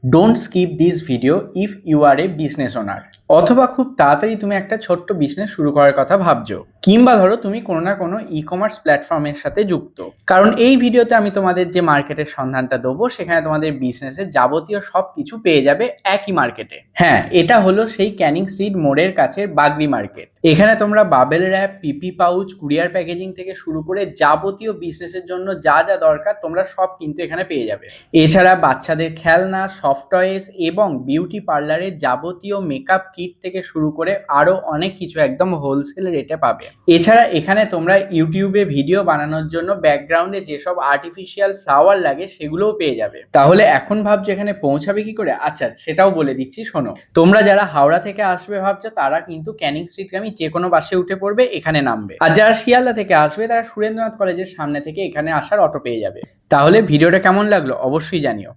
Don't skip this video if you are a business owner. অথবা খুব তাড়াতাড়ি তুমি একটা ছোট্ট বিজনেস শুরু করার কথা ভাবছো, কিংবা ধরো তুমি কোনো না কোনো ই কমার্স প্ল্যাটফর্মের সাথে যুক্ত। কারণ এই ভিডিওতে আমি তোমাদের যে মার্কেটের সন্ধানটা দেবো, সেখানে তোমাদের বিজনেসের যাবতীয় সব কিছু পেয়ে যাবে একই মার্কেটে। হ্যাঁ, এটা হলো সেই ক্যানিং স্ট্রিট মোড়ের কাছের বাগরি মার্কেট। এখানে তোমরা বাবেল র্যাপ, পিপি পাউচ, কুরিয়ার প্যাকেজিং থেকে শুরু করে যাবতীয় বিজনেসের জন্য যা যা দরকার তোমরা সব কিন্তু এখানে পেয়ে যাবে। এছাড়া বাচ্চাদের খেলনা, সফট টয়েস এবং বিউটি পার্লারের যাবতীয় মেকআপ কিট থেকে শুরু করে আরো অনেক কিছু একদম হোলসেল রেটে পাবে। এছাড়া এখানে তোমরা ইউটিউবে ভিডিও বানানোর জন্য ব্যাকগ্রাউন্ডে যেসব আর্টিফিশিয়াল ফ্লাওয়ার লাগে সেগুলোও পেয়ে যাবে। তাহলে এখন ভাবছো এখানে পৌঁছাবে কি করে? আচ্ছা, সেটাও বলে দিচ্ছি, শোনো। তোমরা যারা হাওড়া থেকে আসবে ভাবছো, তারা কিন্তু ক্যানিং স্ট্রিটগামী যে কোনো বাসে উঠে পড়বে, এখানে নামবে। আর যারা শিয়ালদা থেকে আসবে তারা সুরেন্দ্রনাথ কলেজের সামনে থেকে এখানে আসার অটো পেয়ে যাবে। তাহলে ভিডিওটা কেমন লাগলো অবশ্যই জানিও।